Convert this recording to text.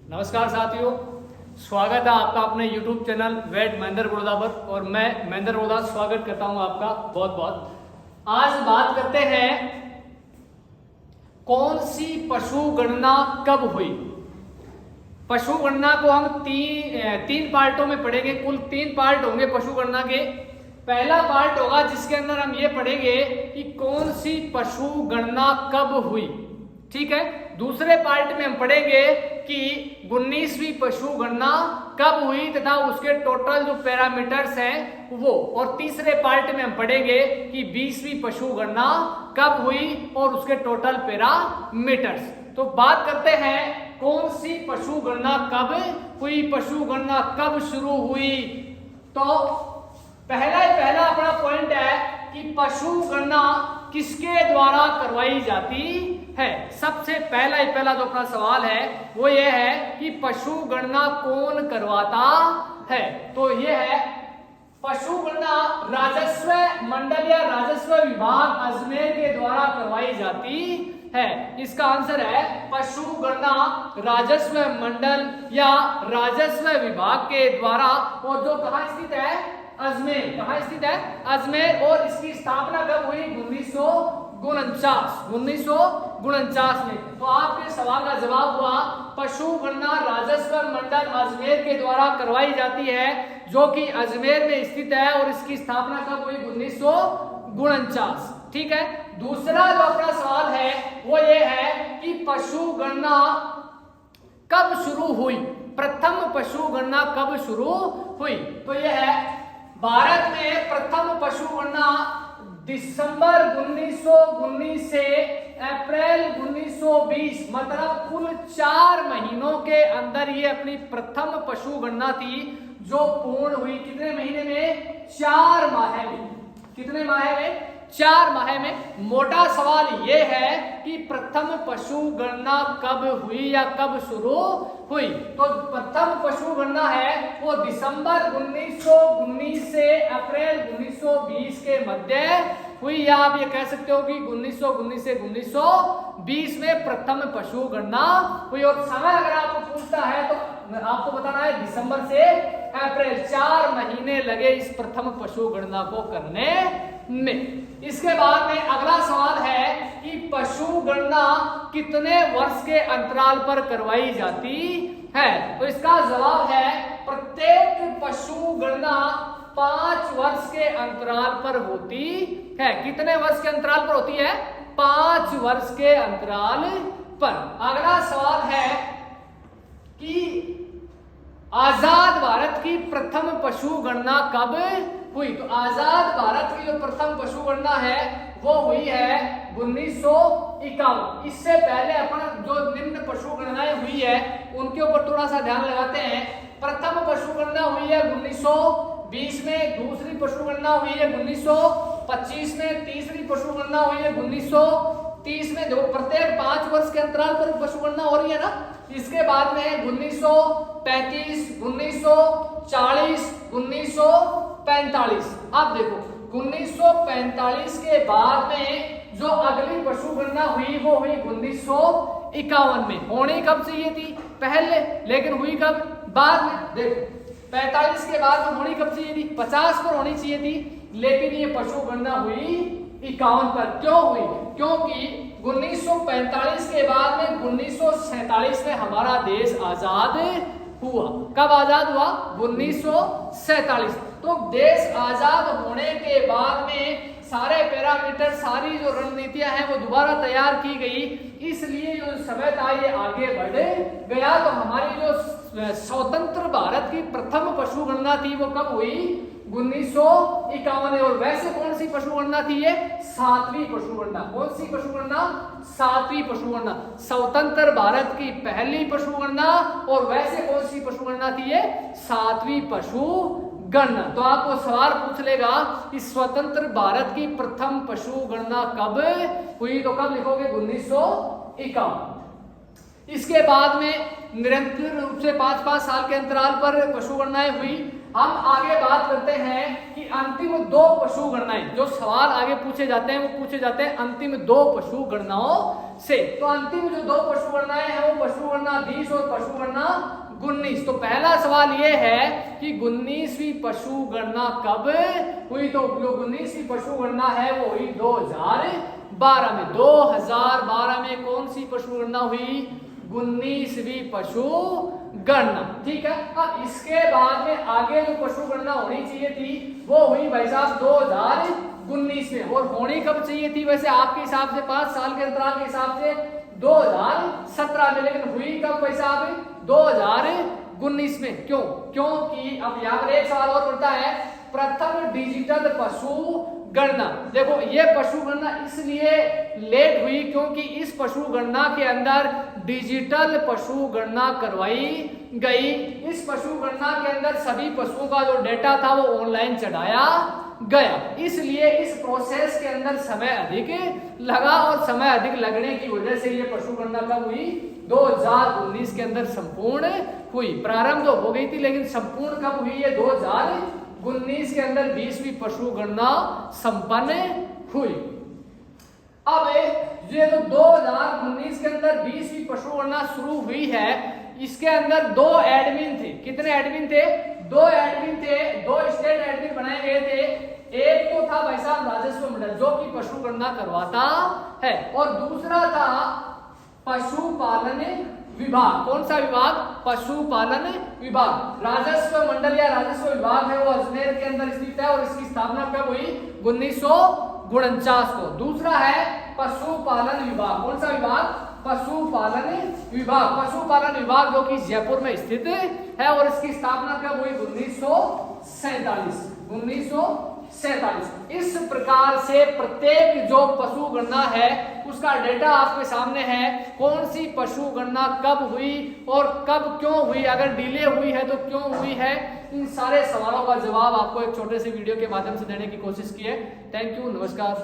नमस्कार साथियों, स्वागत है आपका अपने YouTube चैनल वेट महेंद्र बड़ौदा पर। और मैं महेंद्र बड़ौदा स्वागत करता हूं आपका बहुत बहुत। आज बात करते हैं कौन सी पशु गणना कब हुई। पशु गणना को हम तीन पार्टों में पढ़ेंगे। कुल 3 पार्ट होंगे पशु गणना के। पहला पार्ट होगा जिसके अंदर हम ये पढ़ेंगे कि कौन सी पशु गणना कब हुई, ठीक है। दूसरे पार्ट में हम पढ़ेंगे कि 19वीं पशु गणना कब हुई तथा उसके टोटल जो पैरामीटर्स हैं वो। और तीसरे पार्ट में हम पढ़ेंगे कि 20वीं पशु गणना कब हुई और उसके टोटल पैरामीटर्स। तो बात करते हैं कौन सी पशु गणना कब हुई, पशु गणना कब शुरू हुई। तो पहला अपना पॉइंट है कि पशु गणना किसके द्वारा करवाई जाती है। सबसे पहला जो अपना सवाल है वो ये है कि पशु गणना कौन करवाता है। तो ये है पशु गणना राजस्व मंडल या राजस्व विभाग अजमेर के द्वारा करवाई जाती है। इसका आंसर है पशु गणना राजस्व मंडल या राजस्व विभाग के द्वारा। और जो कहाँ स्थित है, अजमेर। कहाँ स्थित है, अजमेर। और इसकी स्थापना कब हुई, 1949 में। तो आपके सवाल का जवाब हुआ पशु गणना राजस्व मंडल अजमेर के द्वारा करवाई जाती है, जो कि अजमेर में स्थित है। और इसकी स्थापना कब हुई, 1949, ठीक है। दूसरा जो अपना सवाल है वो ये है कि पशु गणना कब शुरू हुई, प्रथम पशु गणना कब शुरू हुई। तो यह है भारत में प्रथम पशु गणना दिसंबर 1919 से अप्रैल 1920, मतलब कुल 4 महीनों के अंदर ये अपनी प्रथम पशु गणना थी जो पूर्ण हुई। कितने महीने में, 4 माह में। कितने माह में, 4 माह में। मोटा सवाल ये है कि प्रथम पशु गणना कब हुई या कब शुरू हुई। तो प्रथम पशु गणना है वो दिसंबर 1919 से अप्रैल 1920 के मध्य हुई, या आप ये कह सकते हो कि 1919 से 1920 में प्रथम पशु गणना हुई। और समय अगर आपको पूछता है तो आपको बताना है दिसंबर से अप्रैल, 4 महीने लगे इस प्रथम पशु गणना को करने में। इसके बाद में अगला सवाल है कि पशु गणना कितने वर्ष के अंतराल पर करवाई जाती है। तो इसका जवाब है प्रत्येक पशु गणना 5 वर्ष के अंतराल पर होती है। कितने वर्ष के अंतराल पर होती है, 5 वर्ष के अंतराल पर। अगला सवाल है कि आजाद भारत की प्रथम पशु गणना कब हुई। तो आजाद भारत की जो प्रथम पशु गणना है वो हुई है 1951। इससे पहले अपन जो निम्न पशु गणनाएं हुई है उनके ऊपर थोड़ा सा ध्यान लगाते हैं। प्रथम पशु गणना हुई है 1920 में, दूसरी पशु गणना हुई है 1925 में, तीसरी पशु गणना हुई है 1930 में। जो प्रत्येक 5 वर्ष के अंतराल पर पशु गणना हो रही है ना। इसके बाद में 1935, 1940, 1945। अब देखो 1945 के बाद में जो अगली पशु गणना हुई वो हुई 1951 में। होनी कब चाहिए थी, पहले, लेकिन हुई कब, बाद में। देखो 45 के बाद में होनी कब चाहिए थी, 50 पर होनी चाहिए थी, लेकिन ये पशु गणना हुई 51 पर। क्यों हुई, क्योंकि 1945 के बाद में 1947 में हमारा देश आजाद हुआ। कब आजाद हुआ, 1947। तो देश आजाद होने के बाद में सारे पैरामीटर, सारी जो रणनीतियां हैं वो दोबारा तैयार की गई। इसलिए जो समय था ये आगे बढ़ गया। तो हमारी जो स्वतंत्र भारत की प्रथम पशु गणना थी वो कब हुई, 1951। और वैसे कौन सी पशु गणना थी ये, 7वीं पशु गणना। कौन सी पशु गणना, 7वीं पशु गणना। स्वतंत्र भारत की पहली पशु गणना। और वैसे कौन सी पशु गणना थी ये, 7वीं पशु गणना। तो आपको सवाल पूछ लेगा कि स्वतंत्र भारत की प्रथम पशु गणना कब हुई, तो कब लिखोगे, 1951। इसके बाद में निरंतर रूप से 5-5 साल के अंतराल पर पशु गणनाएं हुई। हम आगे बात करते हैं कि अंतिम 2 पशु गणनाएं, जो सवाल आगे पूछे जाते हैं वो पूछे जाते हैं अंतिम 2 पशु गणनाओं से। तो अंतिम जो 2 पशु गणनाएं हैं वो पशु गणना 20 और पशु गणना 19। तो पहला सवाल ये है कि 19वीं पशु गणना कब हुई? तो जो 19वीं पशु गणना है वो हुई 2012 में। 2012 में कौन सी पशु गणना हुई? 19वीं पशु गणना। ठीक है, अब इसके बाद में आगे जो पशु गणना होनी चाहिए थी वो हुई भाई साहब 2019 में। और होनी कब चाहिए थी वैसे आपके हिसाब से? 5 साल के अंतराल के हिसाब से 2017 में, लेकिन हुई कब भाई साहब? 2019 में। क्यों? क्योंकि अब यहाँ पर एक सवाल और पड़ता है, प्रथम डिजिटल पशु गणना। देखो ये पशु गणना इसलिए लेट हुई क्योंकि इस पशु गणना के अंदर डिजिटल पशु गणना करवाई गई। इस पशु गणना के अंदर सभी पशुओं का जो डेटा था वो ऑनलाइन चढ़ाया गया, इसलिए इस प्रोसेस के अंदर समय अधिक लगा और समय अधिक लगने की वजह से ये पशु गणना कब हुई? 2019 के अंदर संपूर्ण हुई। प्रारंभ तो हो गई थी लेकिन संपूर्ण कब हुई है? 2019 के अंदर 20वीं पशु गणना संपन्न हुई। अब ये जो 2019 के अंदर 20वीं पशु गणना शुरू हुई है, इसके अंदर 2 एडमिन थे। कितने एडमिन थे? 2 एडमिन थे, 2 स्टेट एडमिन बनाए गए थे। एक तो था भाई साहब राजस्व मंडल जो कि पशु गणना करवाता है, और दूसरा था पशुपालन विभाग। कौन सा विभाग? पशुपालन विभाग। राजस्व मंडल या राजस्व विभाग है वो अजमेर के अंदर स्थित है और इसकी स्थापना कब हुई? 1949 को। दूसरा है पशुपालन विभाग। कौन सा विभाग? पशुपालन विभाग। पशुपालन विभाग जो कि जयपुर में स्थित है और इसकी स्थापना कब हुई? 1947। इस प्रकार से प्रत्येक जो पशु गणना है उसका डेटा आपके सामने है। कौन सी पशु गणना कब हुई और कब क्यों हुई, अगर डिले हुई है तो क्यों हुई है, इन सारे सवालों का जवाब आपको एक छोटे से वीडियो के माध्यम से देने की कोशिश की है। थैंक यू, नमस्कार।